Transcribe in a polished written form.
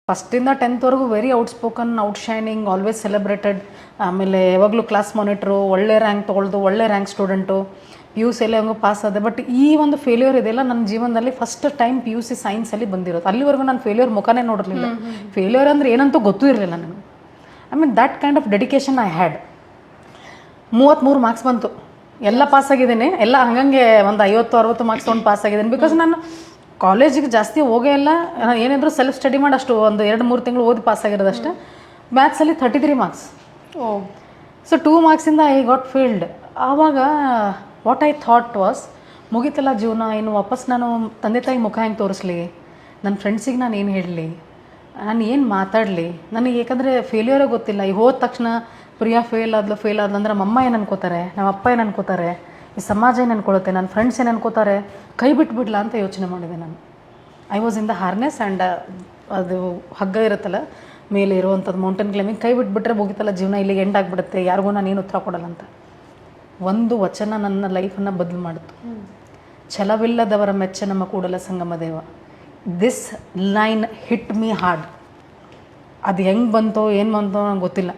ಫಸ್ಟಿಂದ 10th very ಔಟ್ಸ್ಪೋಕನ್, ಔಟ್ಶೈನಿಂಗ್, always celebrated. ಆಮೇಲೆ ಯಾವಾಗಲೂ class monitor, ಒಳ್ಳೆ ರ್ಯಾಂಕ್ ತೊಗೊಳ್ದು, ಒಳ್ಳೆ ರ್ಯಾಂಕ್ ಸ್ಟೂಡೆಂಟು, ಪಿ ಯು ಸಿಯಲ್ಲಿ ಹಂಗೂ ಪಾಸ್ ಆದೆ. ಬಟ್ ಈ ಒಂದು ಫೇಲ್ಯೂರ್ ಇದೆಯಲ್ಲ ನನ್ನ ಜೀವನದಲ್ಲಿ first time P U C ಸೈನ್ಸಲ್ಲಿ ಬಂದಿರೋದು. ಅಲ್ಲಿವರೆಗೂ ನಾನು ಫೇಲ್ಯೂರ್ ಮುಖನೇ ನೋಡಿರಲಿಲ್ಲ. ಫೇಲ್ಯೂರ್ ಅಂದರೆ ಏನಂತೂ ಗೊತ್ತೂ ಇರಲಿಲ್ಲ ನನಗೆ. I mean that kind of dedication I had. 33 marks ಬಂತು, ಎಲ್ಲ ಪಾಸಾಗಿದ್ದೀನಿ. ಎಲ್ಲ ಹಂಗಂಗೆ ಒಂದು 50-60 ಮಾರ್ಕ್ಸ್ ತೊಗೊಂಡು ಪಾಸಾಗಿದ್ದೀನಿ. ಬಿಕಾಸ್ ನಾನು ಕಾಲೇಜಿಗೆ ಜಾಸ್ತಿ ಹೋಗೇ ಇಲ್ಲ. ಏನಿದ್ರು ಸೆಲ್ಫ್ ಸ್ಟಡಿ ಮಾಡಿ ಅಷ್ಟು ಒಂದು 2-3 ತಿಂಗಳು ಓದಿ ಪಾಸಾಗಿರೋದು ಅಷ್ಟೇ. ಮ್ಯಾಥ್ಸಲ್ಲಿ 33 ಮಾರ್ಕ್ಸ್. ಸೊ 2 ಮಾರ್ಕ್ಸಿಂದ ಐ ಗಾಟ್ ಫೀಲ್ಡ್. ಆವಾಗ ವಾಟ್ ಐ ಥಾಟ್ ವಾಸ್, ಮುಗಿತಲ್ಲ ಜೀವನ, ಇನ್ನು ವಾಪಸ್ ನಾನು ತಂದೆ ತಾಯಿ ಮುಖ ಹೆಂಗೆ ತೋರಿಸ್ಲಿ, ನನ್ನ ಫ್ರೆಂಡ್ಸಿಗೆ ನಾನು ಏನು ಹೇಳಲಿ, ನಾನು ಏನು ಮಾತಾಡಲಿ, ನನಗೆ ಏಕೆಂದರೆ ಫೇಲ್ಯೂರೇ ಗೊತ್ತಿಲ್ಲ. ಈಗ ಹೋದ ತಕ್ಷಣ ಪ್ರಿಯಾ ಫೇಲ್ ಆದ್ಲು ಅಂದ್ರೆ ನಮ್ಮಮ್ಮ ಏನು ಅನ್ಕೋತಾರೆ, ನಮ್ಮ ಅಪ್ಪ ಏನು ಅನ್ಕೋತಾರೆ, ಈ ಸಮಾಜ ಏನು ಅನ್ಕೊಳುತ್ತೆ, ನನ್ನ ಫ್ರೆಂಡ್ಸ್ ಏನು ಅನ್ಕೋತಾರೆ, ಕೈ ಬಿಟ್ಬಿಡ್ಲಾ ಅಂತ ಯೋಚನೆ ಮಾಡಿದೆ ನಾನು. I was in the harness and ಅದು ಹಗ್ಗ ಇರುತ್ತಲ್ಲ ಮೇಲೆ ಇರುವಂಥದ್ದು ಮೌಂಟೇನ್ ಕ್ಲೈಂಬಿಂಗ್, ಕೈ ಬಿಟ್ಬಿಟ್ರೆ ಮುಗಿತಲ್ಲ ಜೀವನ, ಇಲ್ಲಿಗೆ ಎಂಡ್ ಆಗಿಬಿಡುತ್ತೆ, ಯಾರಿಗೂ ನಾನು ಏನು ಉತ್ತರ ಕೊಡಲ್ಲ ಅಂತ. ಒಂದು ವಚನ ನನ್ನ ಲೈಫನ್ನು ಬದಲು ಮಾಡಿತು. ಛಲವಿಲ್ಲದವರ ಮೆಚ್ಚ ನಮ್ಮ Kudala Sangama Deva. This line hit me hard. ಅದು ಹೆಂಗೆ ಬಂತೋ ಏನು ಬಂತೋ ನಂಗೆ ಗೊತ್ತಿಲ್ಲ.